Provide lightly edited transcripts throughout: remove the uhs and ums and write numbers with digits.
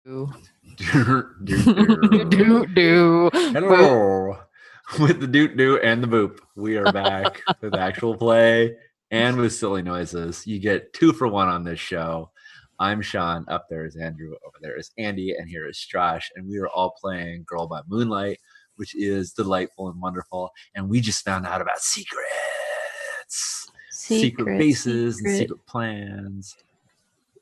Do Do, do do. Hello, with the doot doot and the boop. We are back with actual play and with silly noises. You get 2-for-1 on this show. I'm Sean. Up there is Andrew. Over there is Andy, and here is Strash. And we are all playing Girl by Moonlight, which is delightful and wonderful. And we just found out about secret bases, and secret plans.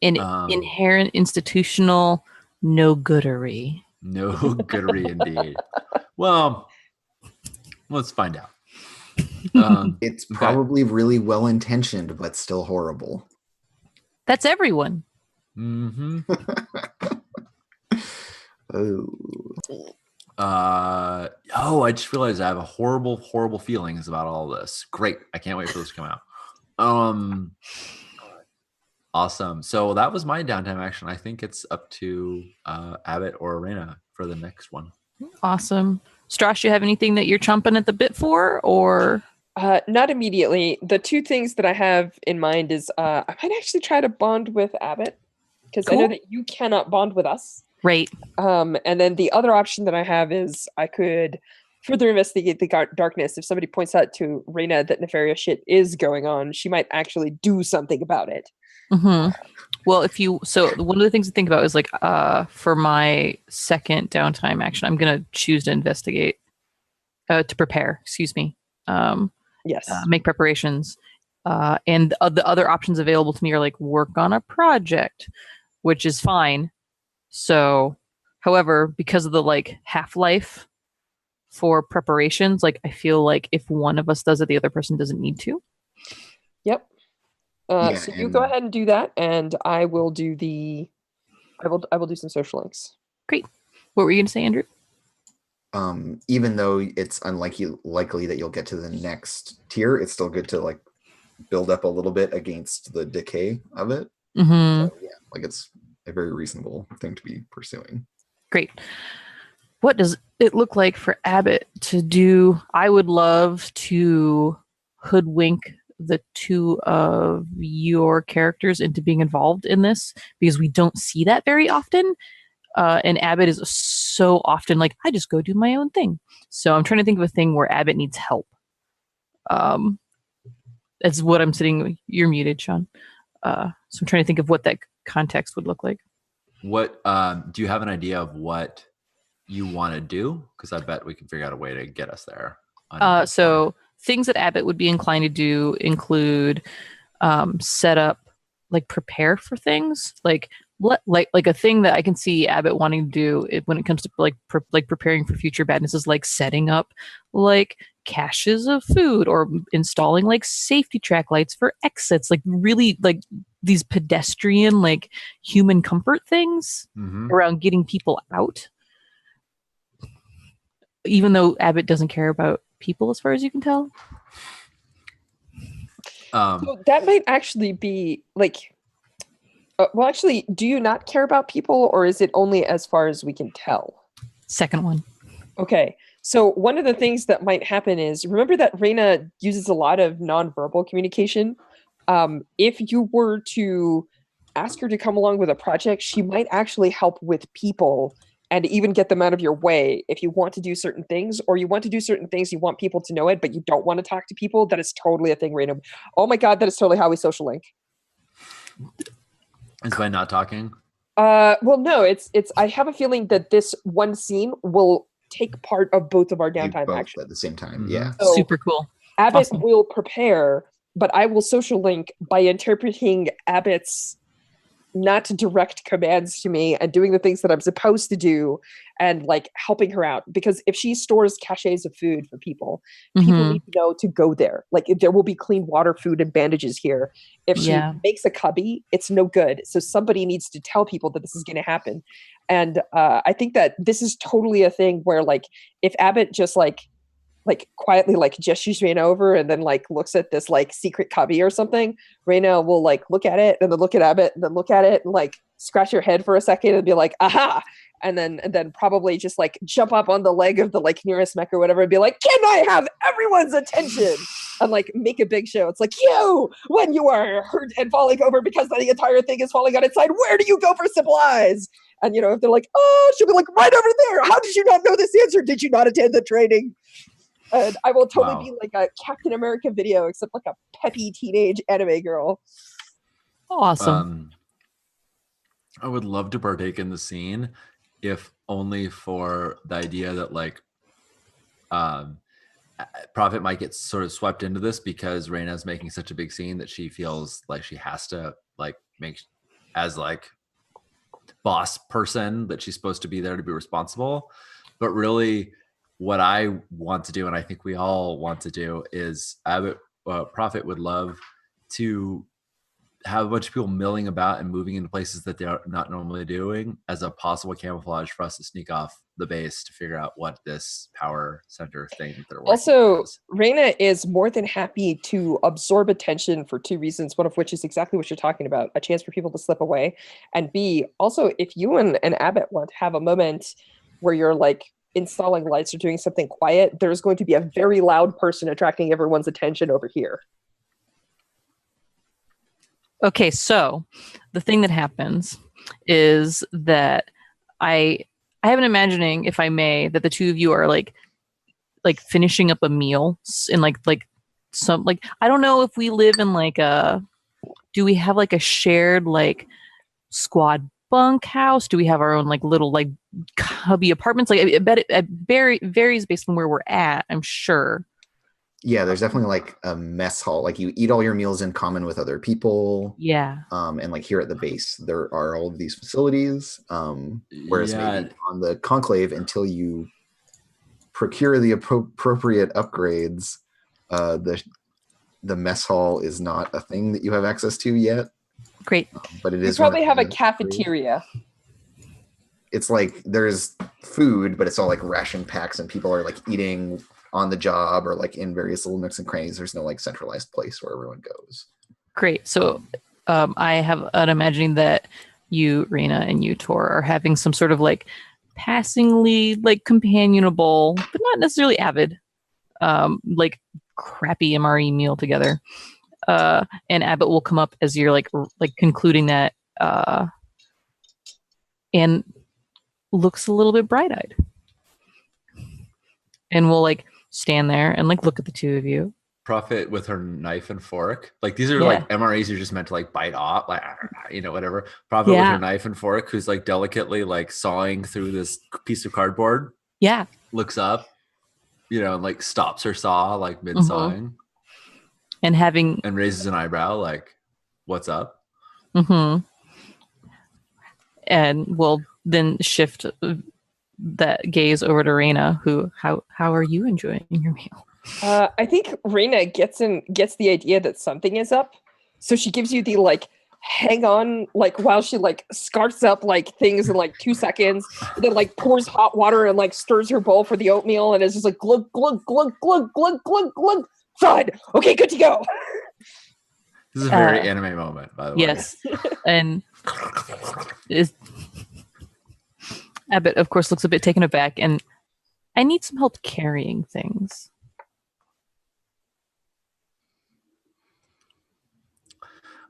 Inherent institutional no goodery. No goodery indeed. Well, let's find out. It's probably really well intentioned, but still horrible. That's everyone. Mm-hmm. I just realized I have a horrible feelings about all this. Great. I can't wait for this to come out. Awesome. So that was my downtime action. I think it's up to Abbott or Arena for the next one. Awesome. Strash, you have anything that you're chomping at the bit for, or? Not immediately. The two things that I have in mind is I might actually try to bond with Abbott, because I know that you cannot bond with us. Right. And then the other option that I have is I could further investigate the darkness. If somebody points out to Reyna that nefarious shit is going on, she might actually do something about it. Mm-hmm. Well, one of the things to think about is for my second downtime action, I'm going to choose to investigate, to prepare, excuse me. Yes. Make preparations. And the other options available to me are work on a project, which is fine. So, however, because of the half-life for preparations, I feel like if one of us does it, the other person doesn't need to. Yep. So you go ahead and do that, and I will do I will do some social links. Great. What were you going to say, Andrew? Even though it's likely that you'll get to the next tier, it's still good to build up a little bit against the decay of it. Mm-hmm. So, yeah, it's a very reasonable thing to be pursuing. Great. What does it look like for Abbott to do? I would love to hoodwink the two of your characters into being involved in this, because we don't see that very often. And Abbott is so often I just go do my own thing. So I'm trying to think of a thing where Abbott needs help. That's what I'm sitting. You're muted, Sean. So I'm trying to think of what that context would look like. What do you have an idea of what you want to do? Because I bet we can figure out a way to get us there. So things that Abbott would be inclined to do include set up, prepare for things, like a thing that I can see Abbott wanting to do when it comes to preparing for future badness is setting up caches of food, or installing safety track lights for exits, really these pedestrian human comfort things around getting people out. Even though Abbott doesn't care about people, as far as you can tell. So that might actually be actually, do you not care about people, or is it only as far as we can tell? Second one. Okay. So one of the things that might happen is, remember that Reyna uses a lot of nonverbal communication. If you were to ask her to come along with a project, she might actually help with people and even get them out of your way. If you want to do certain things, or you want to do certain things, you want people to know it, but you don't want to talk to people, that is totally a thing, Reyna. Oh my God, that is totally how we social link. Is by not talking? Well, no, it's. I have a feeling that this one scene will take part of both of our downtime actions at the same time. Yeah, so super cool. Abbott Awesome. will prepare, but I will social link by interpreting Abbott's not direct commands to me and doing the things that I'm supposed to do, and helping her out. Because if she stores caches of food for people, people need to know to go there. There will be clean water, food, and bandages here. If she makes a cubby, it's no good. So somebody needs to tell people that this is going to happen. And I think that this is totally a thing where if Abbott just quietly gestures Reyna over and then looks at this secret cubby or something, Reyna will look at it and then look at Abbott and then look at it and scratch her head for a second and be like, aha, and then probably just like jump up on the leg of the like nearest mech or whatever and be like, can I have everyone's attention? And like make a big show. It's like, you, when you are hurt and falling over because the entire thing is falling on its side, where do you go for supplies? And if they're like, oh, she'll be like, right over there. How did you not know this answer? Did you not attend the training? And I will totally be like a Captain America video, except like a peppy teenage anime girl. Awesome. I would love to partake in the scene, if only for the idea that like Prophet might get sort of swept into this because Reina's making such a big scene that she feels like she has to like make as like boss person that she's supposed to be there to be responsible. But really what I want to do, and I think we all want to do, is Prophet would love to have a bunch of people milling about and moving into places that they are not normally doing as a possible camouflage for us to sneak off the base to figure out what this power center thing that they're working Also, is. Reina is more than happy to absorb attention for two reasons, one of which is exactly what you're talking about, a chance for people to slip away. And B, also, if you and Abbott want to have a moment where you're like installing lights or doing something quiet, there's going to be a very loud person attracting everyone's attention over here. Okay, so the thing that happens is that I have an imagining, if I may, that the two of you are like finishing up a meal in like some like, I don't know if we live in like do we have like a shared like squad bunk house? Do we have our own like little like cubby apartments? Like I bet it varies based on where we're at, I'm sure. Yeah, there's definitely like a mess hall. Like you eat all your meals in common with other people. Yeah. And like here at the base, there are all of these facilities. Whereas maybe on the conclave, until you procure the appropriate upgrades, the mess hall is not a thing that you have access to yet. Great. But it You is. probably have a cafeteria. It's like there's food, but it's all like ration packs, and people are like eating on the job or like in various little nooks and crannies. There's no like centralized place where everyone goes. Great. So I have an imagining that you, Reina, and you, Tor, are having some sort of like passingly like companionable, but not necessarily avid, like crappy MRE meal together. And Abbott will come up as you're like concluding that, and looks a little bit bright-eyed, and we'll like stand there and like look at the two of you. Prophet with her knife and fork. Like these are like MREs you're just meant to like bite off, like whatever. Prophet with her knife and fork, who's like delicately like sawing through this piece of cardboard. Yeah. Looks up, and like stops her saw like mid sawing. And raises an eyebrow, like, what's up? Mm-hmm. And we'll then shift that gaze over to Reina, who, how are you enjoying your meal? I think Reina gets the idea that something is up, so she gives you the like hang on, like while she like scarfs up like things in like 2 seconds, and then like pours hot water and like stirs her bowl for the oatmeal, and it's just like glug glug glug glug glug glug glug. Fine. Okay, good to go. This is a very anime moment, by the way. Yes, and Abbott, of course, looks a bit taken aback, and I need some help carrying things.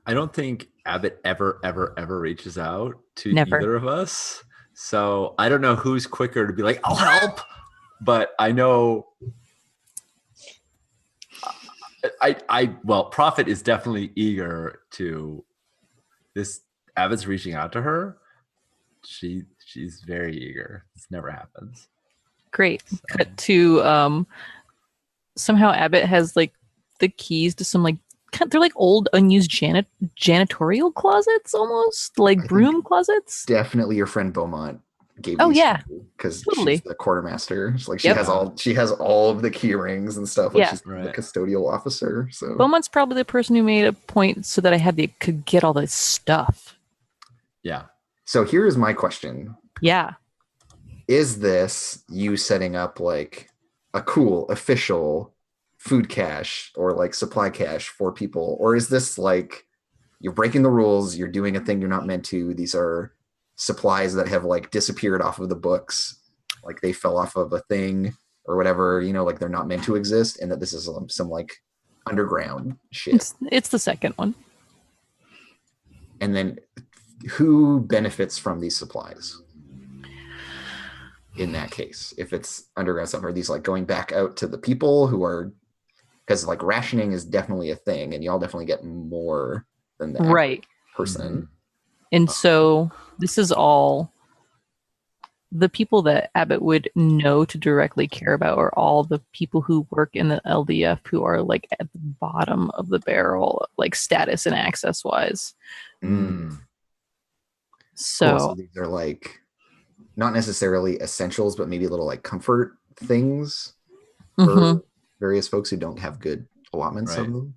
I don't think Abbott ever reaches out to Never. either of us. So I don't know who's quicker to be like, I'll help. But I know well, Prophet is definitely eager to this. Abbott's reaching out to her. She's very eager. This never happens. Great. So. Cut to somehow Abbott has like the keys to some like they're like old unused janitorial closets, almost like broom closets. Definitely your friend Beaumont gave. Oh yeah, because totally. She's the quartermaster. It's like she has all of the key rings and stuff. Like she's the custodial officer. So Beaumont's probably the person who made a point so that I could get all this stuff. Yeah. So here is my question. Yeah. Is this you setting up like a cool official food cache or like supply cache for people, or is this like you're breaking the rules, you're doing a thing you're not meant to, these are supplies that have like disappeared off of the books, like they fell off of a thing or whatever, like they're not meant to exist, and that this is some like underground shit. It's the second one. And then who benefits from these supplies? In that case, if it's underground stuff, are these like going back out to the people who are, because like rationing is definitely a thing, and y'all definitely get more than the right person. Mm-hmm. And so this is all the people that Abbott would know to directly care about, are all the people who work in the LDF who are like at the bottom of the barrel, like status and access wise. Mm. So, cool. So these are like not necessarily essentials, but maybe little like comfort things for various folks who don't have good allotments of them.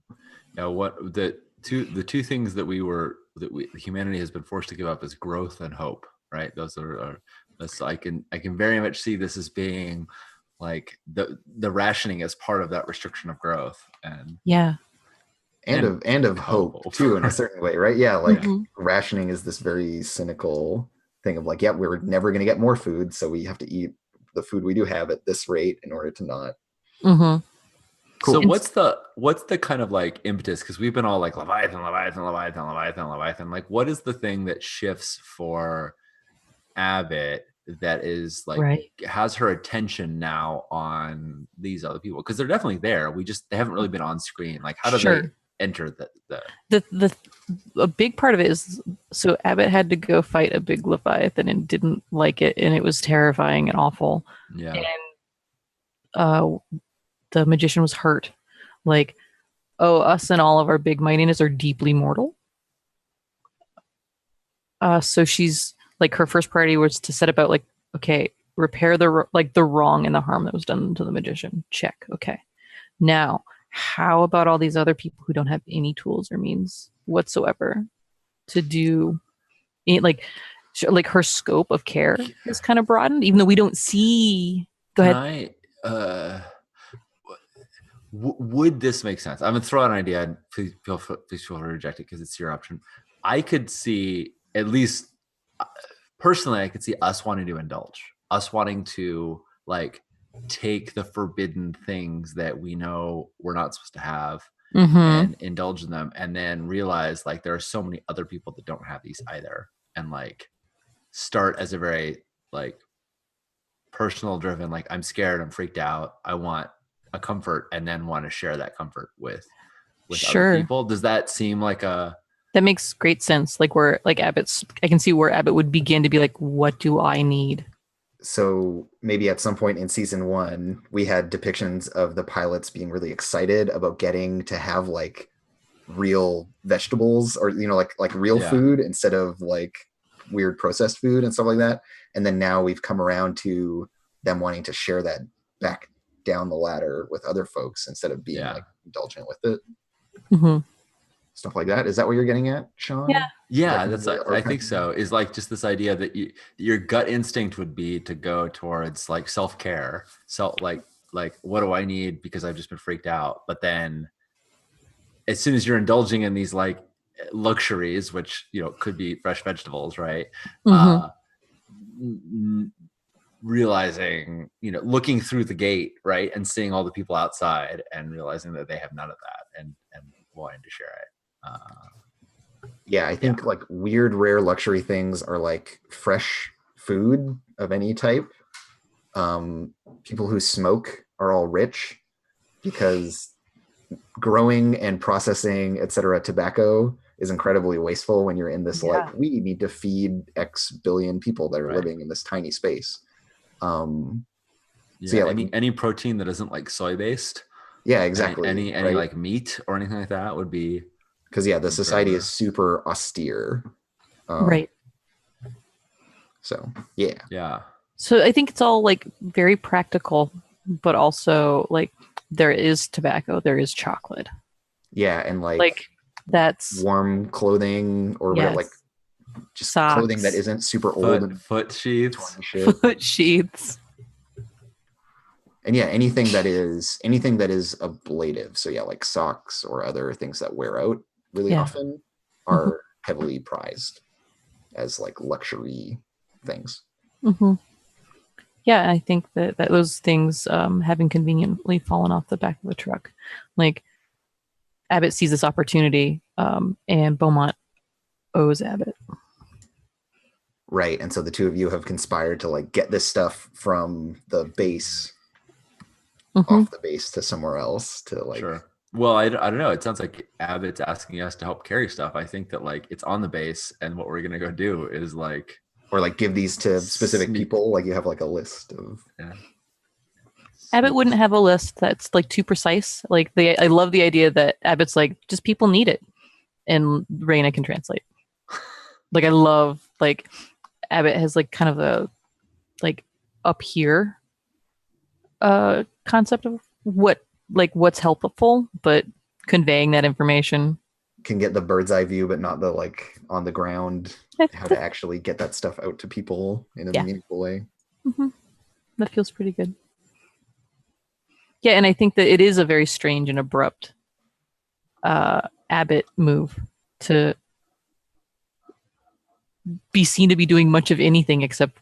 Now, what the two things that humanity has been forced to give up is growth and hope. Right, those are I can very much see this as being like the rationing as part of that restriction of growth, and of hope too, in a certain way, right? Yeah, like rationing is this very cynical thing of like, yeah, we're never going to get more food, so we have to eat the food we do have at this rate in order to not. Cool. So what's the kind of like impetus? Because we've been all like Leviathan. Like, what is the thing that shifts for Abbott that is like has her attention now on these other people? Because they're definitely there. They haven't really been on screen. Like, how do they enter a big part of it is, so Abbott had to go fight a big Leviathan and didn't like it, and it was terrifying and awful. Yeah. And the magician was hurt. Like, us and all of our big mightiness are deeply mortal. So she's like, her first priority was to set about like, okay, repair the wrong and the harm that was done to the magician. Check. Okay. Now, how about all these other people who don't have any tools or means whatsoever to do it? Like her scope of care is kind of broadened, even though we don't see. Go ahead. Would this make sense? I'm gonna throw out an idea, and please feel free to reject it because it's your option. I could see, at least personally, I could see us wanting to indulge, us wanting to like take the forbidden things that we know we're not supposed to have and indulge in them, and then realize like there are so many other people that don't have these either, and like start as a very like personal driven, like I'm scared, I'm freaked out, I want a comfort, and then want to share that comfort with other people. Does that seem like that makes great sense? Like, where like I can see where Abbott would begin to be like, what do I need? So maybe at some point in season 1, we had depictions of the pilots being really excited about getting to have like real vegetables, or like real food instead of like weird processed food and stuff like that. And then now we've come around to them wanting to share that back down the ladder with other folks instead of being like indulgent with it. Stuff like that. Is that what you're getting at, Sean? Yeah, that's I think so. Is like just this idea that your gut instinct would be to go towards like self-care, like what do I need because I've just been freaked out. But then as soon as you're indulging in these like luxuries, which could be fresh vegetables, right? Realizing, looking through the gate, right, and seeing all the people outside and realizing that they have none of that, and wanting to share it. I think like weird, rare luxury things are like fresh food of any type. People who smoke are all rich because growing and processing, etc., tobacco is incredibly wasteful when you're in this like, we need to feed X billion people that are living in this tiny space. Any protein that isn't like soy based. Yeah, exactly. Any like meat or anything like that would be, because the society is super austere. Right. So So I think it's all like very practical, but also like there is tobacco, there is chocolate. Yeah, and like that's warm clothing or whatever, like just socks, clothing that isn't super old, and foot sheaths, and anything that is ablative. So like socks or other things that wear out really often are heavily prized. as like luxury things. Mm-hmm. Yeah, I think that those things having conveniently fallen off the back of the truck, like Abbott sees this opportunity, and Beaumont owes Abbott. Right, and so the two of you have conspired to like get this stuff from the base off the base to somewhere else to like. Sure. Well, I don't know. It sounds like Abbott's asking us to help carry stuff. I think that like it's on the base, and what we're gonna go do is like, or like give these to specific people. Like you have like a list of. Yeah. Abbott wouldn't have a list that's like too precise. Like I love the idea that Abbott's like just people need it, and Raina can translate. Like I love like Abbott has like kind of a like up here concept of what's helpful, but conveying that information. Can get the bird's eye view, but not the like on the ground, how to actually get that stuff out to people in a meaningful way. Mm-hmm. That feels pretty good. Yeah, and I think that it is a very strange and abrupt Abbott move to be seen to be doing much of anything except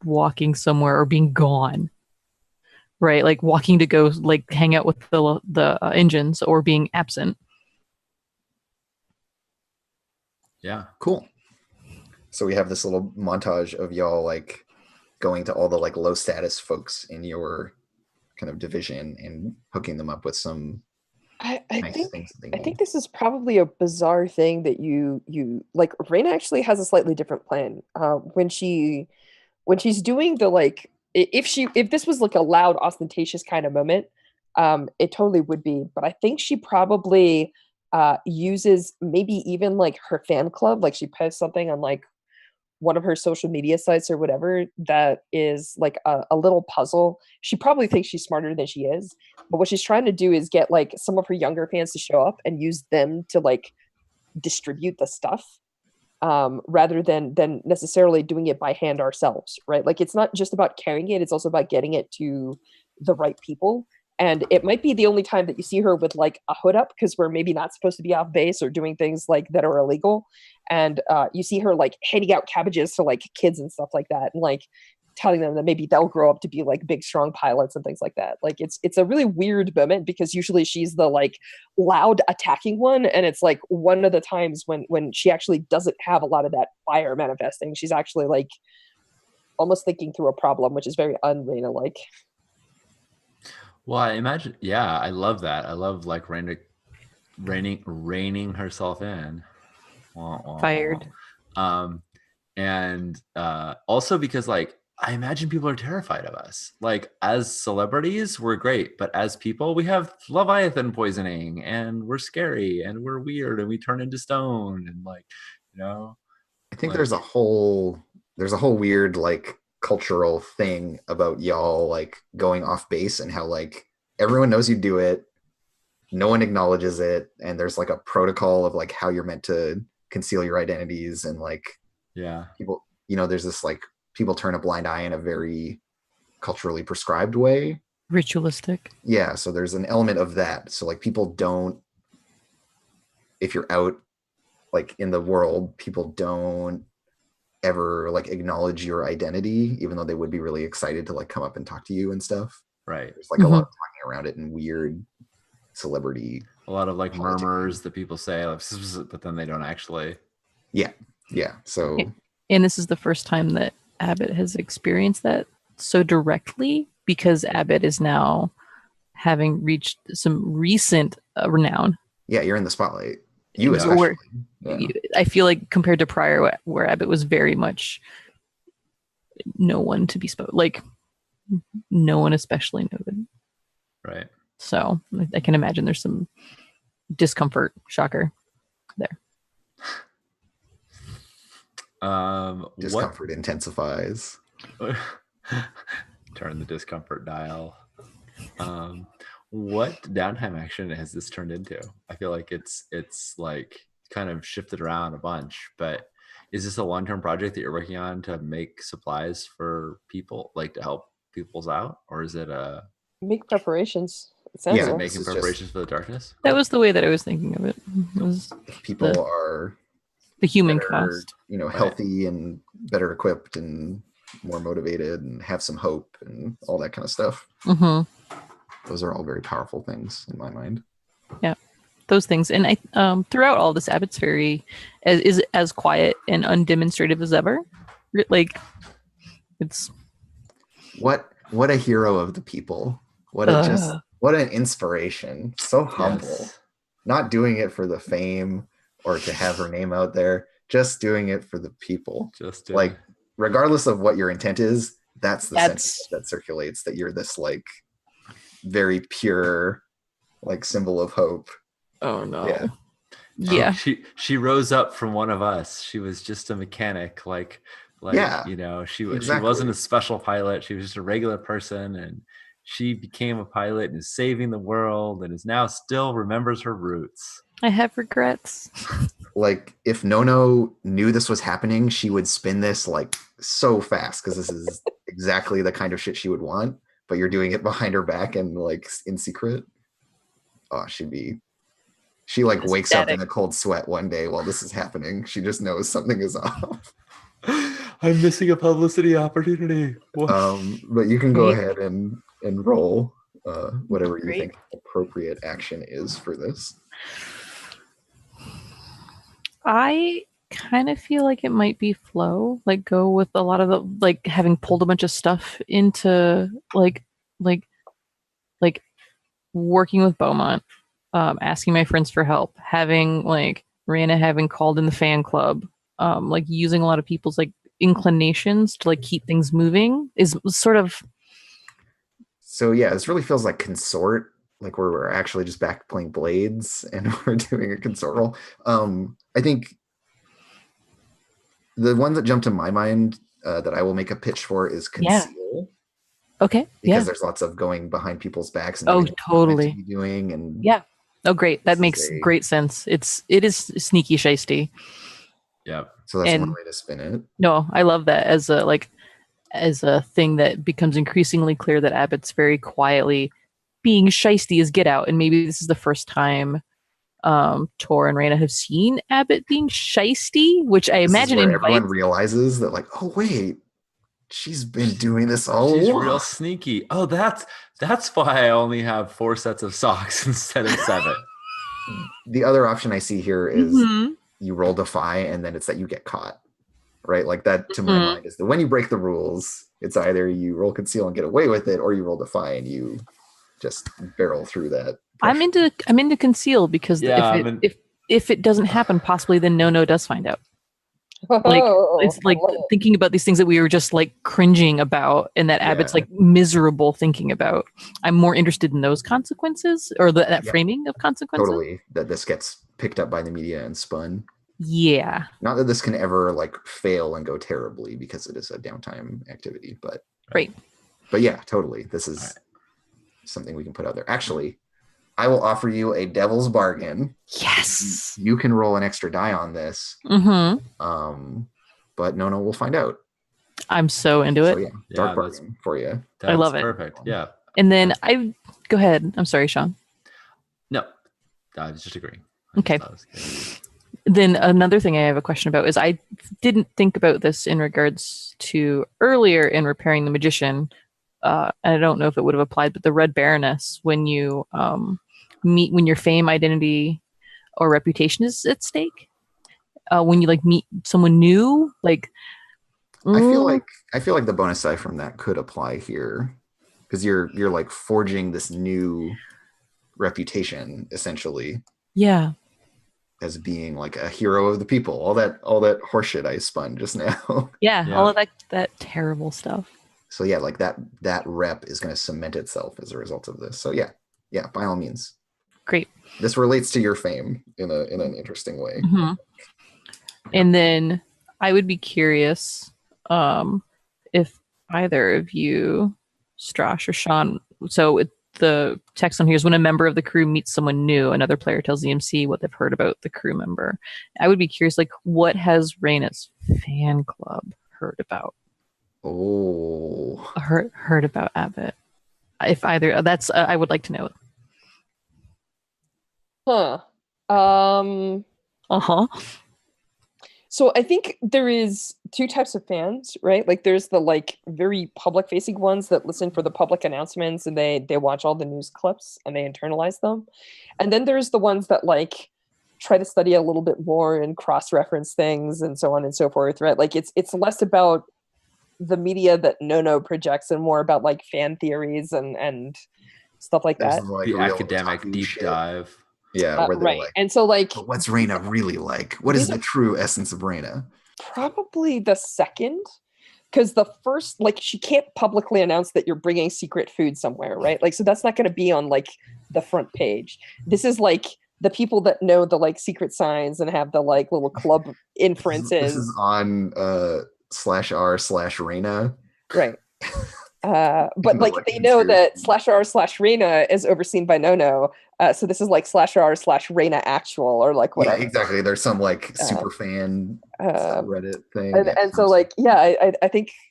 walking somewhere or being gone. Right, like walking to go like hang out with the engines or being absent. Yeah, cool. So we have this little montage of y'all like going to all the like low status folks in your kind of division and hooking them up with some I nice think things that they I need. think this is probably a bizarre thing that you like. Raina actually has a slightly different plan. When she's doing the like, if this was like a loud, ostentatious kind of moment, it totally would be. But I think she probably uses maybe even like her fan club. Like she posts something on like one of her social media sites or whatever that is like a little puzzle. She probably thinks she's smarter than she is, but what she's trying to do is get like some of her younger fans to show up and use them to like distribute the stuff, rather than necessarily doing it by hand ourselves, right? Like it's not just about carrying it, it's also about getting it to the right people. And it might be the only time that you see her with like a hood up, because we're maybe not supposed to be off base or doing things like that are illegal. And you see her like handing out cabbages to like kids and stuff like that, and like telling them that maybe they'll grow up to be like big strong pilots and things like that. Like it's a really weird moment, because usually she's the like loud attacking one, and it's like one of the times when she actually doesn't have a lot of that fire manifesting. She's actually like almost thinking through a problem, which is very un-Raina like. Well, I imagine, yeah, I love that. I love like Raina reining herself in. Fired. And also because like I imagine people are terrified of us. Like as celebrities, we're great, but as people, we have Leviathan poisoning, and we're scary, and we're weird, and we turn into stone, and like, you know. I think like, there's a whole weird like cultural thing about y'all like going off base, and how like everyone knows you do it, no one acknowledges it, and there's like a protocol of like how you're meant to conceal your identities, and like people, there's this like people turn a blind eye in a very culturally prescribed way, ritualistic. Yeah, so there's an element of that. So like people don't, if you're out like in the world, people don't ever like acknowledge your identity, even though they would be really excited to like come up and talk to you and stuff. Right. There's like a lot of talking around it and weird celebrity. A lot of like murmurs that people say, like, but then they don't actually. Yeah. So. And this is the first time that Abbott has experienced that so directly, because Abbott is now having reached some recent renown. Yeah, you're in the spotlight. You especially. I feel like compared to prior, where Abbott was very much no one to be spoken, like no one especially noted. Right. So I can imagine there's some discomfort, shocker, there. Discomfort intensifies. Turn the discomfort dial. What downtime action has this turned into? I feel like it's like kind of shifted around a bunch, but is this a long-term project that you're working on to make supplies for people, like to help people's out, or is it a make preparations? Making preparations for the darkness. That was the way that I was thinking of it. If people are The human better, cost. healthy and better equipped and more motivated and have some hope and all that kind of stuff. Those are all very powerful things in my mind. Yeah, those things. And I throughout all this, Abbott's is as quiet and undemonstrative as ever. Like, it's what a hero of the people. What an inspiration. So humble. Yes. Not doing it for the fame or to have her name out there, just doing it for the people. Just like, regardless of what your intent is, that's the sentiment that circulates, that you're this like very pure like symbol of hope. Oh no. Yeah. Yeah. She rose up from one of us. She was just a mechanic, she wasn't a special pilot. She was just a regular person, and she became a pilot and is saving the world and is now still remembers her roots. I have regrets. Like, if Nono knew this was happening, she would spin this like so fast, because this is exactly the kind of shit she would want, but you're doing it behind her back and like in secret. Oh, she like wakes up in a cold sweat one day while this is happening. She just knows something is off. I'm missing a publicity opportunity. But you can go ahead and roll whatever you think appropriate action is for this. I kind of feel like it might be flow, like go with a lot of the, like, having pulled a bunch of stuff into like working with Beaumont, asking my friends for help, having like Rana having called in the fan club, like using a lot of people's like inclinations to like keep things moving is sort of. So yeah, this really feels like consort, like where we're actually just back playing Blades and we're doing a consort role. I think the one that jumped to my mind that I will make a pitch for is conceal. Yeah. Okay. Because there's lots of going behind people's backs and totally doing and great. That makes great sense. It is sneaky shisty. Yeah. So that's one way to spin it. No, I love that as a thing that becomes increasingly clear that Abbott's very quietly being shisty as get out, and maybe this is the first time Tor and Reyna have seen Abbott being shisty, which I imagine everyone realizes that, like, oh wait, she's been doing this all along. She's real sneaky. Oh, that's why I only have 4 sets of socks instead of 7. The other option I see here is you roll Defy, and then it's that you get caught, right? Like that, to my mind, is that when you break the rules, it's either you roll Conceal and get away with it, or you roll Defy and you just barrel through that pressure. I'm into Conceal because if it doesn't happen, possibly then No does find out. Like, it's like thinking about these things that we were just like cringing about, and that Abbott's like miserable thinking about. I'm more interested in those consequences, or that framing of consequences. Totally, that this gets picked up by the media and spun. Yeah. Not that this can ever like fail and go terribly, because it is a downtime activity, but right. But yeah, totally. This is something we can put out there. Actually, I will offer you a devil's bargain. Yes. You can roll an extra die on this. But no, we'll find out. I'm so into it. So yeah, dark bargain for you. I love it. Perfect. Yeah. And then go ahead. I'm sorry, Sean. No, I was just agreeing. Okay. Then another thing I have a question about is I didn't think about this in regards to earlier in Repairing the Magician. And I don't know if it would have applied, but the Red Baroness, when you when your fame, identity, or reputation is at stake, when you like meet someone new, like I feel like the bonus die from that could apply here, because you're like forging this new reputation essentially. Yeah. As being like a hero of the people, all that horseshit I spun just now. Yeah, all of that terrible stuff. So yeah, like that rep is going to cement itself as a result of this. So yeah, by all means. Great. This relates to your fame in an interesting way. And then I would be curious if either of you, Strash or Sean, so the text on here is when a member of the crew meets someone new, another player tells the MC what they've heard about the crew member. I would be curious, like, what has Reyna's fan club heard about? Heard about Abbott. If either, that's I would like to know. So I think there is two types of fans, right? Like there's the like very public facing ones that listen for the public announcements and they watch all the news clips and they internalize them. And then there's the ones that like try to study a little bit more and cross-reference things and so on and so forth, right? Like it's less about the media that No projects and more about like fan theories and stuff like There's that. like The real academic otaku deep shit. dive. Yeah, where they're Right. like, And so like but what's Reina really like? What is the true essence of Reina? probably the second, because the first, like, she can't publicly announce that you're bringing secret food somewhere, right? Like, so that's not going to be on like the front page. This is like the people that know the like secret signs and have the like little club inferences. This is on /r/Reina. Right. But like like they know that conspiracy. /r/Reina is overseen by No. So this is like /r/Reina actual or like Yeah, whatever. exactly. There's some like super fan Reddit thing. And so like I think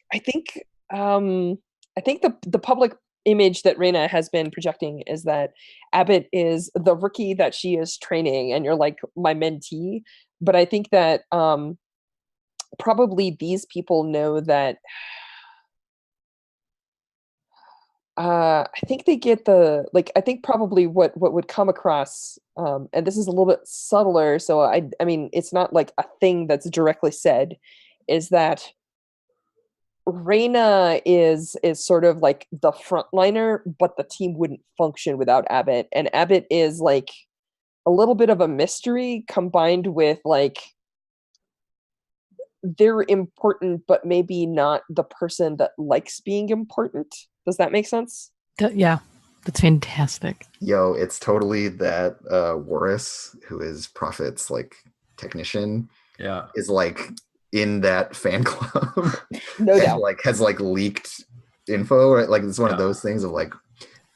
the public image that Reina has been projecting is that Abbott is the rookie that she is training and you're like my mentee. But I think that probably these people know that I think they get the like I think probably what would come across and this is a little bit subtler, so I mean it's not like a thing that's directly said, is that Reina is sort of like the frontliner, but the team wouldn't function without Abbott. And Abbott is like a little bit of a mystery combined with like they're important, but maybe not the person that likes being important. Does that make sense? Yeah, that's fantastic. Yo, it's totally that Warris, who is Prophet's like technician, Yeah, is like in that fan club. No doubt. Like has like leaked info, right? Like it's one of Yeah. those things of like,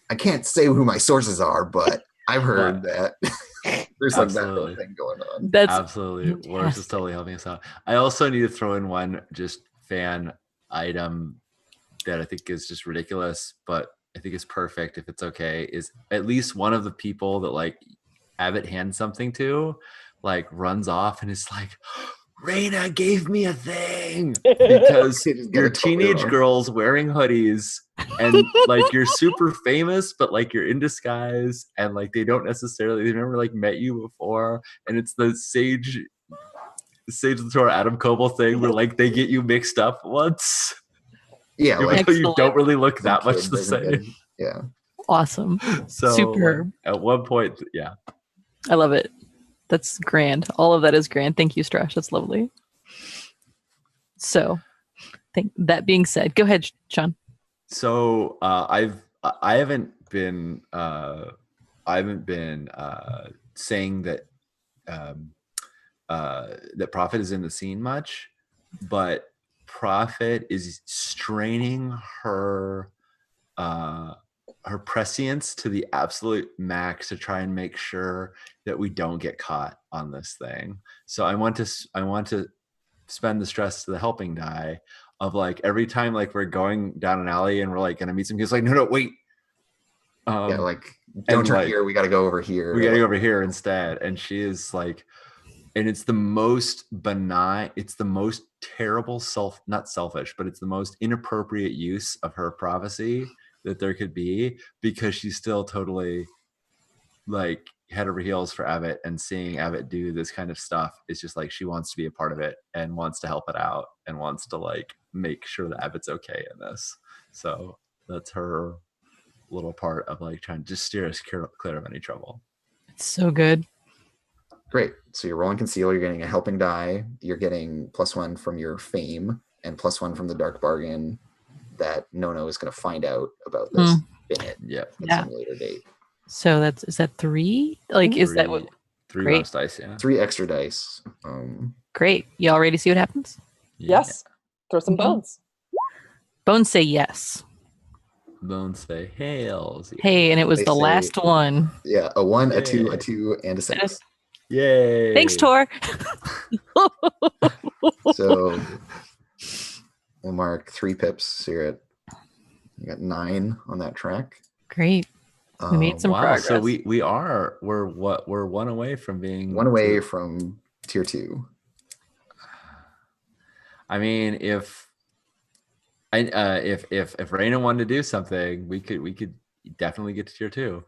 I can't say who my sources are, but I've heard that there's like that whole Absolutely. thing going on. That's absolutely. Warris is totally helping us out. I also need to throw in one just fan item that I think is just ridiculous, but I think it's perfect if it's okay, is at least one of the people that like Abbott hands something to like runs off and is like, Reina gave me a thing, because They just get you're it totally teenage wrong. girls wearing hoodies and like you're super famous, but like you're in disguise and like they never like met you before, and it's the Sage of the Tour Adam Coble thing where like they get you mixed up once. Yeah, Even like though you Excellent. don't really look that some much kid the doesn't get same. it. Yeah. awesome. So Superb. like, at one point, yeah. I love it. That's grand. All of that is grand. Thank you, Strash. That's lovely. So, that being said, go ahead, Sean. So I haven't been saying that that Prophet is in the scene much, but Prophet is straining her prescience to the absolute max to try and make sure that we don't get caught on this thing. So I want to spend the stress to the helping die of like every time like we're going down an alley and we're like gonna meet some kids, like no wait, Yeah, like don't turn like, here, we gotta go over here. we gotta go over here instead. And she is like, and it's the most benign, it's the most terrible not selfish, but it's the most inappropriate use of her prophecy that there could be, because she's still totally like head over heels for Abbott, and seeing Abbott do this kind of stuff is just like she wants to be a part of it and wants to help it out and wants to like make sure that Abbott's okay in this. So that's her little part of like trying to just steer us clear of any trouble. It's so good. Great. So you're rolling conceal, you're getting a helping die, you're getting +1 from your fame and +1 from the dark bargain that No is going to find out about this bit Yep. at Yeah. some later date. So is that 3? Like, is that what? Three Great. bonus dice? Yeah. 3 extra dice. Great. Y'all ready to see what happens? Yes. Throw some bones. Bones say yes. Bones say hails. Hey, and it was They the say- last one. Yeah, a 1, a Yay. 2, a 2, and a 6. Yay. Thanks, Tor. So we'll mark 3 pips. So you got 9 on that track. Great. We made some Wow. progress. So we're one away from being 1 away from tier 2. I mean, if Raina wanted to do something, we could definitely get to tier 2.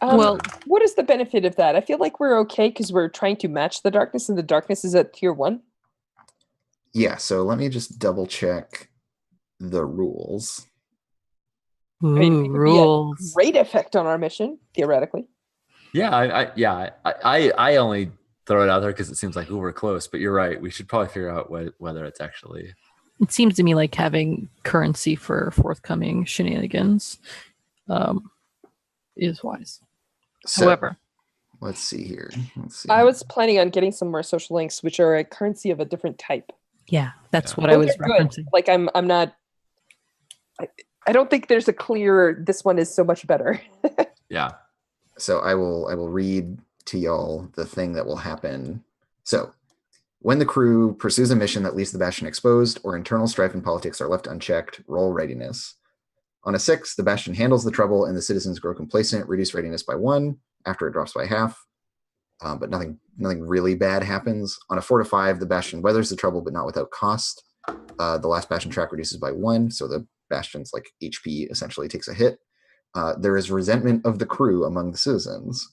Well, what is the benefit of that? I feel like we're okay because we're trying to match the darkness, and the darkness is at tier 1. Yeah, so let me just double check the rules. ooh, I mean, it could be rules. a great effect on our mission, theoretically. Yeah, I only throw it out there because it seems like we're close. But you're right. We should probably figure out whether it's actually. It seems to me like having currency for forthcoming shenanigans is wise. So, However, let's see here. I was planning on getting some more social links, which are a currency of a different type. yeah, that's Yeah. what I was Those are good. referencing. Like I'm not. I don't think there's a clear. This one is so much better. Yeah. So I will read to y'all the thing that will happen. So when the crew pursues a mission that leaves the Bastion exposed or internal strife and politics are left unchecked, roll readiness. On a 6, the Bastion handles the trouble and the citizens grow complacent, reduce readiness by 1 after it drops by half. But nothing really bad happens. On a 4 to 5, the Bastion weathers the trouble but not without cost. The last Bastion track reduces by 1, so the Bastion's like HP essentially takes a hit. There is resentment of the crew among the citizens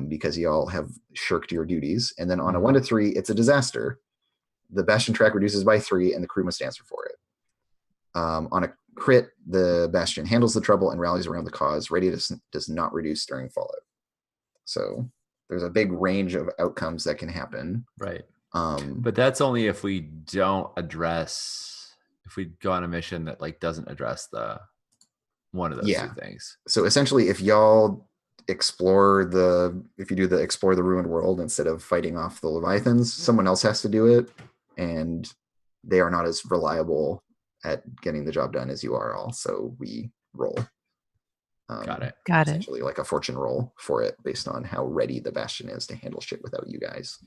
because y'all have shirked your duties. And then on a 1 to 3, it's a disaster. The Bastion track reduces by 3, and the crew must answer for it. On a crit, the Bastion handles the trouble and rallies around the cause. Radius does not reduce during Fallout. So there's a big range of outcomes that can happen. Right. But that's only if we don't address, if we go on a mission that like doesn't address the one of those two things. So essentially, if y'all explore the ruined world instead of fighting off the Leviathans, someone else has to do it, and they are not as reliable at getting the job done as you are all. So we roll. Got it. Essentially like a fortune roll for it based on how ready the Bastion is to handle shit without you guys.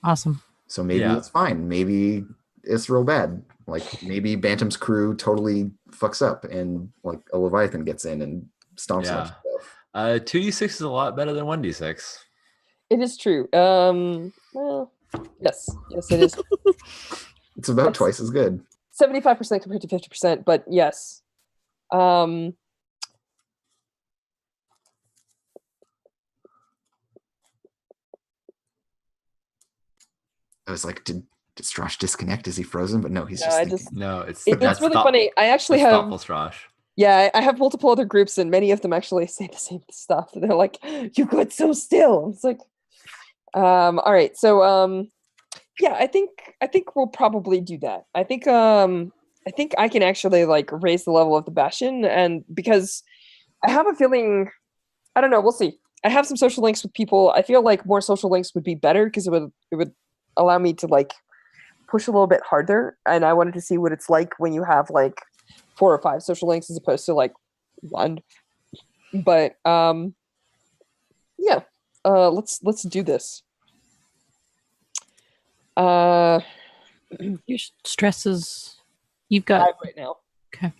Awesome. So maybe it's fine. Maybe it's real bad. Like maybe Bantam's crew totally fucks up and like a Leviathan gets in and stomps a bunch of stuff. 2d6 is a lot better than 1d6. It is true. Well, yes, it is. It's about twice as good. 75% compared to 50%, but yes. I was like, did Strash disconnect? Is he frozen? But no, he's No, it's really funny. I actually have thoughtful Strash. Yeah, I have multiple other groups, and many of them actually say the same stuff. They're like, "You got so still." It's like, all right, so yeah, I think we'll probably do that. I think I can actually like raise the level of the Bastion, and because I have a feeling, I don't know, we'll see. I have some social links with people. I feel like more social links would be better because it would allow me to like push a little bit harder, and I wanted to see what it's like when you have like 4 or 5 social links as opposed to like 1. But yeah, let's do this. Your stresses, you've got 5 right now. Okay.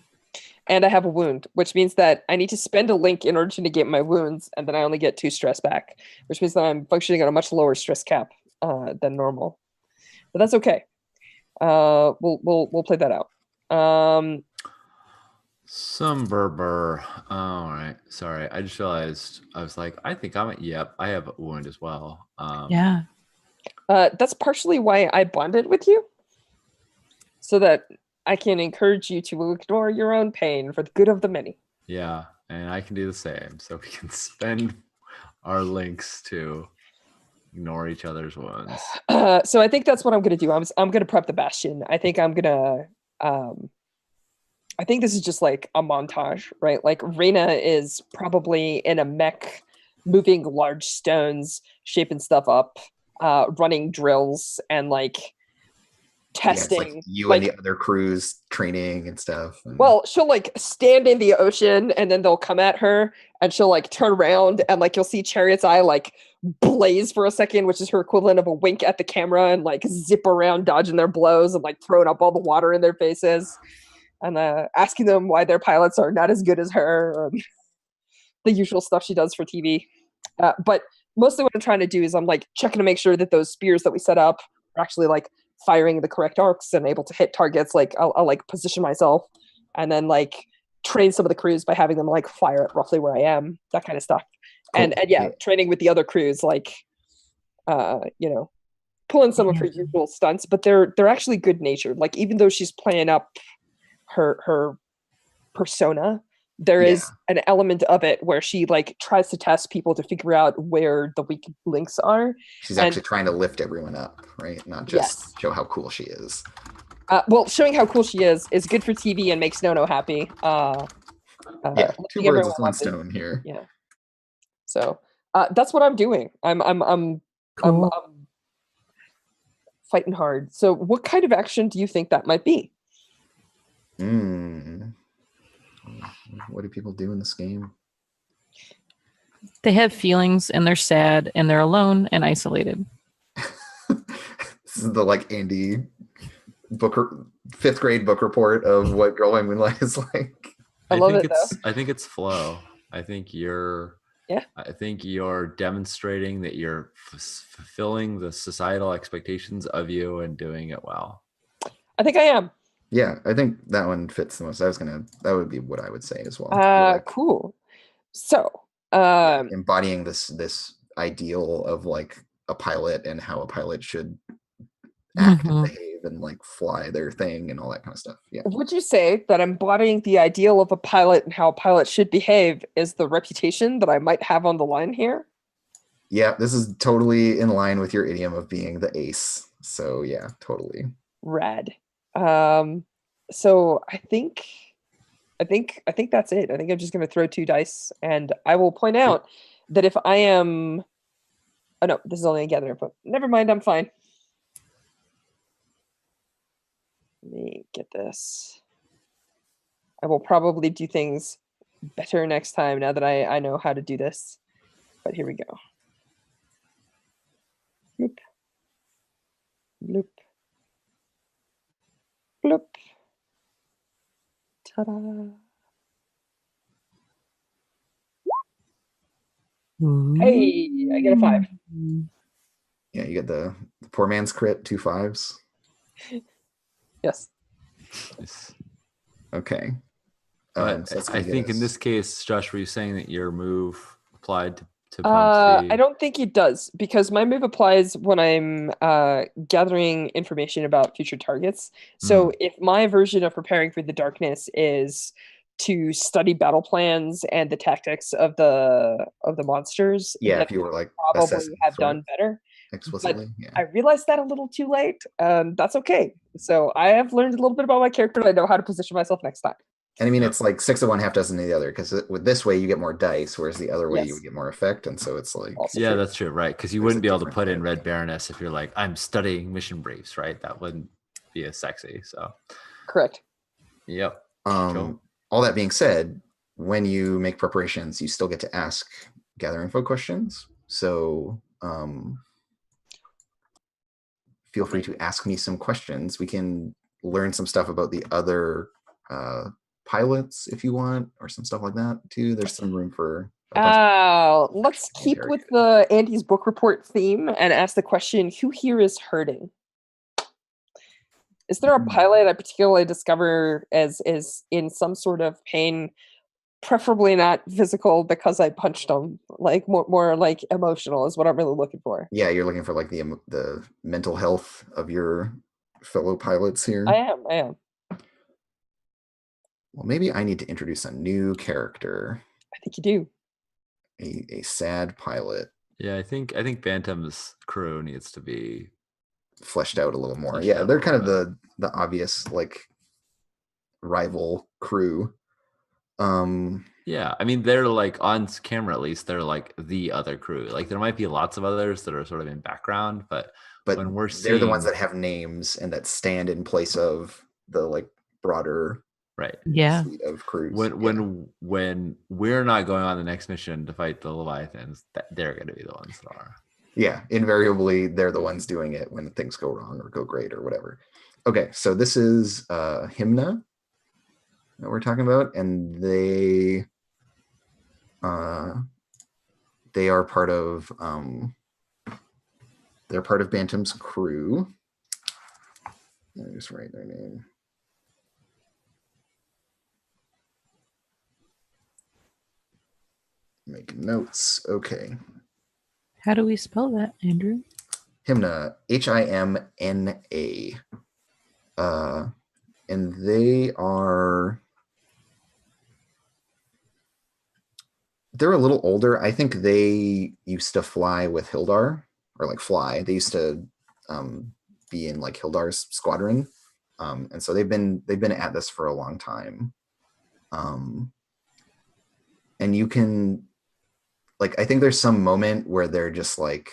And I have a wound, which means that I need to spend a link in order to negate my wounds, and then I only get 2 stress back, which means that I'm functioning on a much lower stress cap than normal. But that's okay. We'll play that out. Some burr. All right. Sorry. I just realized I was like, I think yep, I have a wound as well. Yeah. That's partially why I bonded with you. So that I can encourage you to ignore your own pain for the good of the many. Yeah, and I can do the same. So we can spend our links to ignore each other's wounds. So I think that's what I'm going to do. I'm going to prep the Bastion. I think I'm going to... I think this is just like a montage, right? Like Reyna is probably in a mech, moving large stones, shaping stuff up, running drills, and like testing. Yeah, it's like you and the other crews training and stuff. Well, she'll like stand in the ocean, and then they'll come at her, and she'll like turn around, and like you'll see Chariot's eye like blaze for a second, which is her equivalent of a wink at the camera, and like zip around dodging their blows and like throwing up all the water in their faces. And asking them why their pilots are not as good as her, the usual stuff she does for TV. But mostly what I'm trying to do is I'm like checking to make sure that those spears that we set up are actually like firing the correct arcs and able to hit targets. Like I'll like position myself and then like train some of the crews by having them like fire at roughly where I am, that kind of stuff. Cool. And yeah, training with the other crews, like you know, pulling some of her usual stunts, but they're actually good natured. Like even though she's playing up her persona, there is an element of it where she like tries to test people to figure out where the weak links are. She's actually trying to lift everyone up, right? Not just show how cool she is. Well, showing how cool she is good for TV and makes Nono happy. Yeah, two birds with one stone here. Yeah. So that's what I'm doing. I'm fighting hard. So what kind of action do you think that might be? What do people do in this game? They have feelings and they're sad and they're alone and isolated. This is the like Andy book 5th grade book report of what Girl Moonlight is like. I think it's flow. I think you're demonstrating that you're fulfilling the societal expectations of you and doing it well. I think I am. Yeah, I think that one fits the most. That would be what I would say as well. Cool. So, embodying this ideal of like a pilot and how a pilot should act and behave and like fly their thing and all that kind of stuff. Yeah. Would you say that embodying the ideal of a pilot and how a pilot should behave is the reputation that I might have on the line here? Yeah, this is totally in line with your idiom of being the ace. So yeah, totally. Rad. So I think that's it. I think I'm just going to throw 2 dice, and I will point out that if I am, oh no, this is only a gathering, but never mind, I'm fine. Let me get this. I will probably do things better next time now that I know how to do this. But here we go. Bloop. Bloop. Bloop. Ta-da. Hey, I get a 5. Yeah, you get the poor man's crit, 2 5s. Yes. Okay. But I think in this case, Josh, were you saying that your move applied to I don't think it does, because my move applies when I'm gathering information about future targets. So if my version of preparing for the darkness is to study battle plans and the tactics of the monsters, if you were like probably have done better explicitly. But I realized that a little too late. That's okay. So I have learned a little bit about my character, and I know how to position myself next time. And I mean, it's like 6 of one, half dozen of the other, because with this way you get more dice, whereas the other way you would get more effect. And so it's like, also true. That's true, right? Because you wouldn't be able to put in Red Baroness if you're like, I'm studying mission briefs, right? That wouldn't be as sexy. So correct. Yep. Cool. All that being said, when you make preparations, you still get to ask gather info questions. So feel free to ask me some questions. We can learn some stuff about the other pilots if you want, or some stuff like that too. There's some room for let's keep with the Andy's book report theme and ask the question, who here is hurting? Is there a pilot I particularly discover as is in some sort of pain, preferably not physical because I punched him, like more like emotional is what I'm really looking for. Yeah, you're looking for like the mental health of your fellow pilots here. I am. Well, maybe I need to introduce a new character. I think you do. A sad pilot. Yeah, I think Bantam's crew needs to be fleshed out a little more. Yeah, they're kind of the obvious like rival crew. Yeah, I mean, they're like on camera, at least they're like the other crew. Like there might be lots of others that are sort of in background, but when we're seeing, they're the ones that have names and that stand in place of the like broader suite of crews. When we're not going on the next mission to fight the Leviathans, they're going to be the ones that are. Yeah, invariably they're the ones doing it when things go wrong or go great or whatever. Okay, so this is Hymna that we're talking about, and they they are part of they're part of Bantam's crew. Let me just write their name. Making notes. Okay. How do we spell that, Andrew? Himna, Himna. And they're a little older. I think they used to fly with Hildar, or like fly. They used to be in like Hildar's squadron. And so they've been at this for a long time. And you can, like, I think there's some moment where they're just like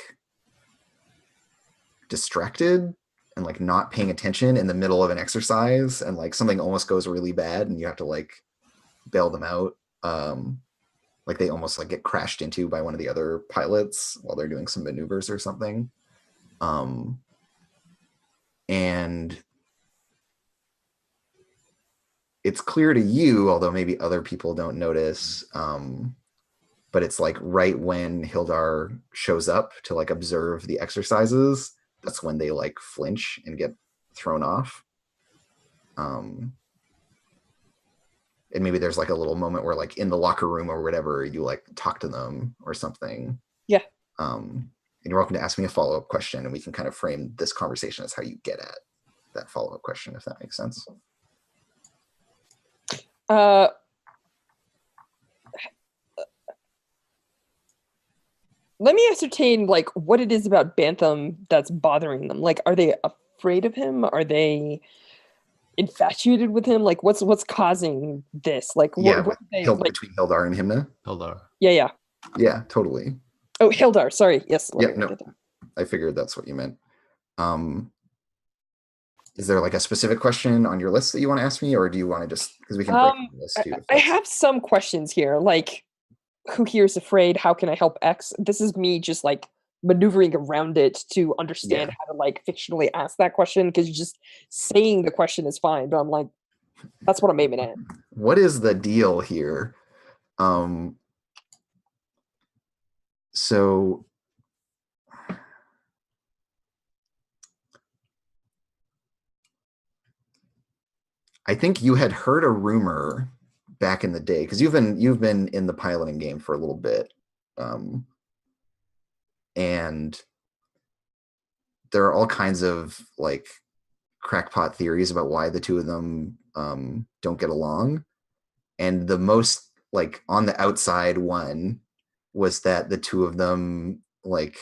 distracted and like not paying attention in the middle of an exercise, and like something almost goes really bad and you have to like bail them out. Like they almost like get crashed into by one of the other pilots while they're doing some maneuvers or something. And it's clear to you, although maybe other people don't notice, but it's like right when Hildar shows up to like observe the exercises, that's when they like flinch and get thrown off. And maybe there's like a little moment where like in the locker room or whatever, you like talk to them or something. Yeah. And you're welcome to ask me a follow-up question, and we can kind of frame this conversation as how you get at that follow-up question, if that makes sense. Let me ascertain like what it is about Bantam that's bothering them. Like, are they afraid of him? Are they infatuated with him? Like, what's causing this? Like, what they, like, between Hildar and Himna? Hildar. Yeah. Yeah, totally. Oh, Hildar. Sorry. Yes. Yeah, no, I figured that's what you meant. Is there like a specific question on your list that you want to ask me, or do you want to just, because we can break the list too? I have some questions here, like who here is afraid? How can I help X? This is me just like maneuvering around it to understand how to like fictionally ask that question, because just saying the question is fine, but I'm like, that's what I'm aiming at. What is the deal here? So I think you had heard a rumor back in the day, because you've been in the piloting game for a little bit, and there are all kinds of like crackpot theories about why the two of them don't get along, and the most like on the outside one was that the two of them like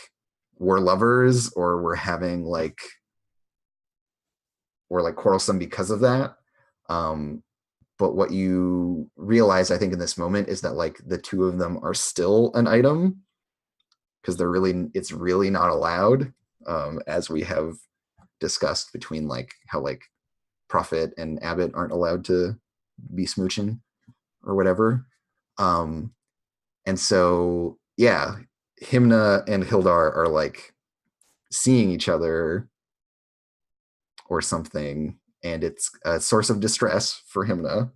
were lovers or were having like were like quarrelsome because of that. But what you realize, I think, in this moment is that like the two of them are still an item, because it's really not allowed, as we have discussed, between like how like Prophet and Abbott aren't allowed to be smooching or whatever. And so yeah, Himna and Hildar are like seeing each other or something, and it's a source of distress for Himna,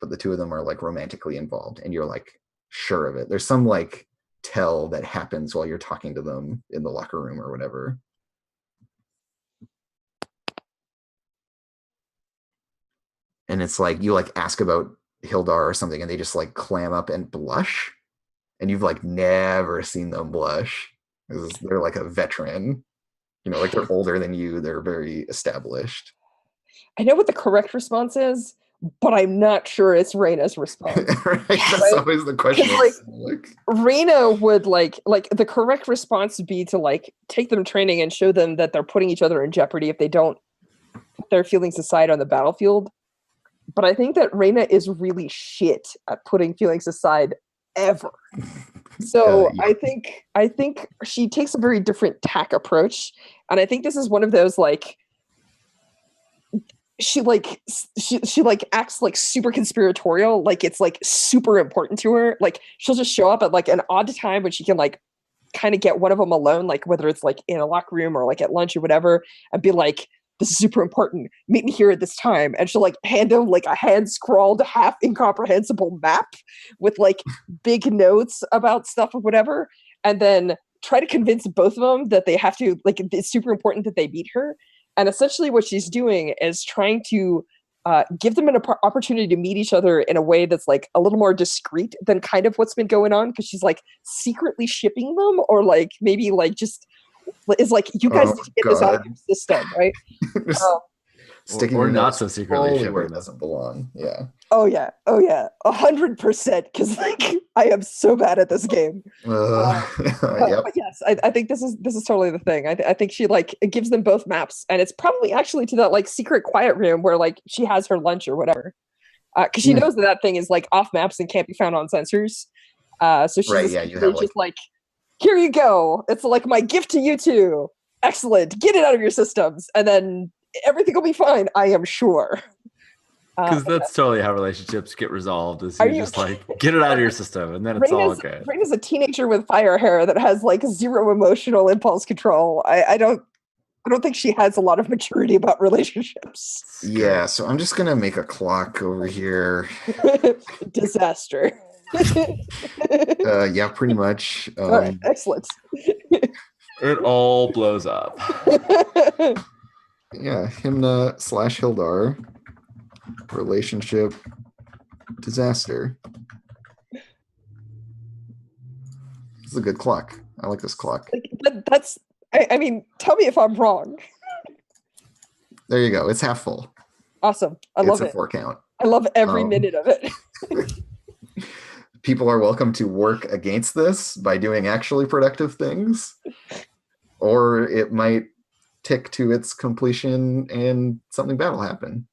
but the two of them are like romantically involved, and you're like sure of it. There's some like tell that happens while you're talking to them in the locker room or whatever. And it's like you like ask about Hildar or something, and they just like clam up and blush, and you've like never seen them blush, because they're like a veteran, you know, like they're older than you, they're very established. I know what the correct response is, but I'm not sure it's Raina's response. Right? That's always the question. Like Raina would like the correct response would be to like take them training and show them that they're putting each other in jeopardy if they don't put their feelings aside on the battlefield. But I think that Raina is really shit at putting feelings aside ever. So yeah. I think she takes a very different tack approach, and I think this is one of those like she acts like super conspiratorial, like it's like super important to her. Like she'll just show up at like an odd time when she can like kind of get one of them alone, like whether it's like in a locker room or like at lunch or whatever, and be like, this is super important. Meet me here at this time. And she'll like hand him like a hand scrawled, half incomprehensible map with like big notes about stuff or whatever. And then try to convince both of them that they have to, like, it's super important that they meet her. And essentially what she's doing is trying to give them an opportunity to meet each other in a way that's like a little more discreet than kind of what's been going on, because she's like secretly shipping them, or like maybe like just is like, you guys need to get this out of your system, right? Sticking or your not nose so secretly fully where it shipping them. doesn't belong. Yeah. Oh yeah, 100%. Because like I am so bad at this game. Yep. But yes, I think this is totally the thing. I think she like it gives them both maps, and it's probably actually to that like secret quiet room where like she has her lunch or whatever, because she knows that thing is like off maps and can't be found on sensors. So she's just like, here you go. It's like my gift to you two. Excellent. Get it out of your systems, and then everything will be fine. I am sure. Because that's totally how relationships get resolved. Is you just like get it out of your system, and then it's all good. Rain is a teenager with fire hair that has like zero emotional impulse control. I don't think she has a lot of maturity about relationships. Yeah, so I'm just gonna make a clock over here. Disaster. Yeah, pretty much. All right, excellent. It all blows up. Yeah, Hymna / Hildar. Relationship disaster. This is a good clock. I like this clock. That's I mean, tell me if I'm wrong. There you go. It's half full. Awesome. I love it. It's a 4 count. I love every minute of it. People are welcome to work against this by doing actually productive things, or it might tick to its completion and something bad will happen.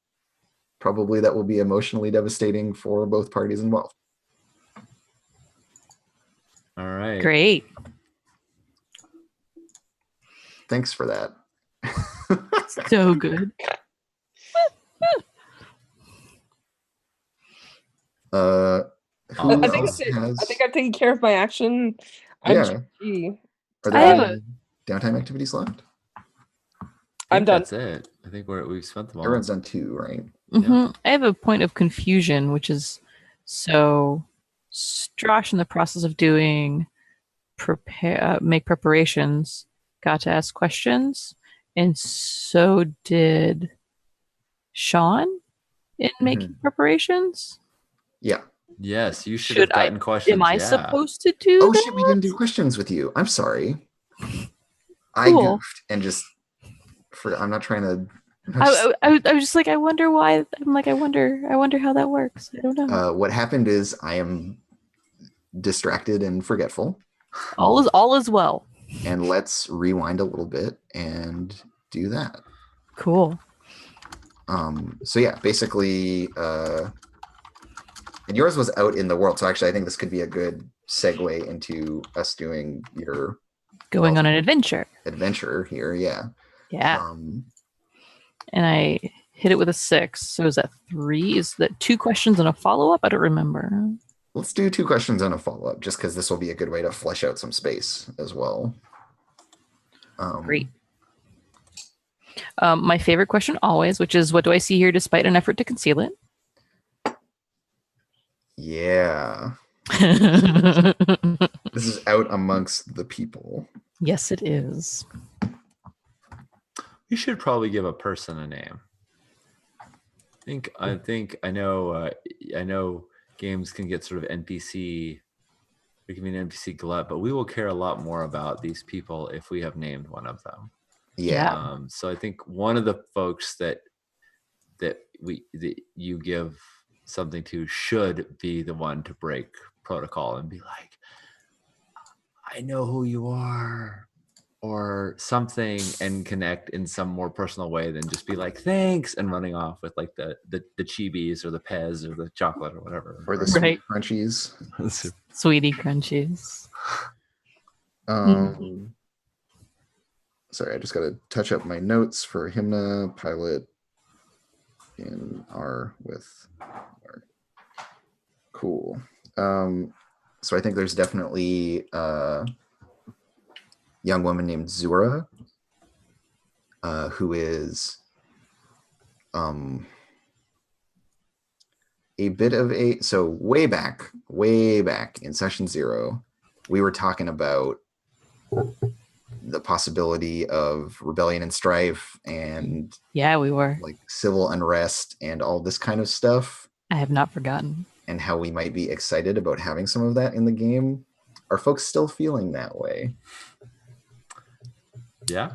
Probably that will be emotionally devastating for both parties involved. All right. Great. Thanks for that. So good. Who I think else has... I think I've taken care of my action. Yeah. GG. Are there any downtime activities left? I'm done. That's it. I think we've spent them all. Everyone's done 2, right? Mm-hmm. Yeah. I have a point of confusion, which is so Strosh in the process of doing make preparations got to ask questions, and so did Sean in making preparations. Yeah. Yes, you should have gotten questions. Am I supposed to do Oh that? shit, we didn't do questions with you. I'm sorry. Cool. I goofed and just I'm not trying to... I was just like, I wonder why. I'm like, I wonder how that works. I don't know. What happened is I am distracted and forgetful. All is well. And let's rewind a little bit and do that. Cool. So yeah, basically, and yours was out in the world. So actually, I think this could be a good segue into us doing your going on an adventure here. Yeah. Yeah. And I hit it with a 6. So is that 3? Is that 2 questions and a follow-up? I don't remember. Let's do 2 questions and a follow-up, just because this will be a good way to flesh out some space as well. Great. My favorite question always, which is, what do I see here despite an effort to conceal it? Yeah. This is out amongst the people. Yes, it is. You should probably give a person a name. I know games can get sort of NPC. We can be an NPC glut, but we will care a lot more about these people if we have named one of them. Yeah. So I think one of the folks that you give something to should be the one to break protocol and be like, I know who you are, or something, and connect in some more personal way than just be like, thanks, and running off with like the chibis or the Pez or the chocolate or whatever. Or the sweet crunchies. Sweetie crunchies. Sorry, I just got to touch up my notes for Hymna, pilot in R with R. Cool. So I think there's definitely a young woman named Zura, who is a bit of a way back in session 0, we were talking about the possibility of rebellion and strife and Yeah, we were. like civil unrest and all this kind of stuff, I have not forgotten. and how we might be excited about having some of that in the game. Are folks still feeling that way? Yeah.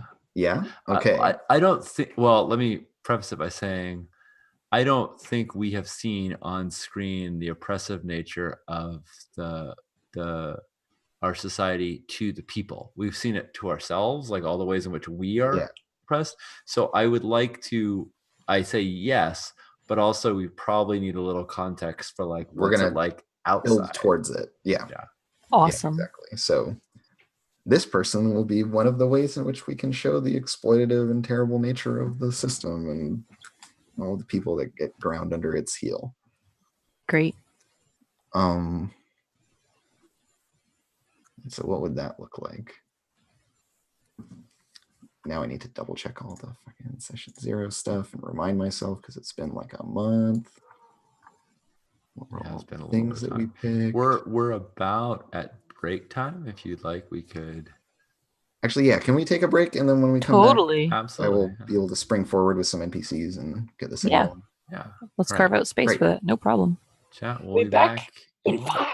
Okay. I don't think. Well, let me preface it by saying, I don't think we have seen on screen the oppressive nature of our society to the people. We've seen it to ourselves, like all the ways in which we are oppressed. So I would like to. I say yes, but also we probably need a little context for like We're what's gonna it like outside. Build towards it. Yeah. Awesome. Yeah, exactly. So this person will be one of the ways in which we can show the exploitative and terrible nature of the system and all the people that get ground under its heel. Great. So what would that look like? Now I need to double check all the fucking session 0 stuff and remind myself because it's been like a month. It's been a things that we picked. We're about at break time. If you'd like, we could. Actually, yeah. Can we take a break and then when we come back, absolutely, I will be able to spring forward with some NPCs and get this Yeah. going. Yeah. Let's carve out space for that. No problem. Chat. We'll be back in 5.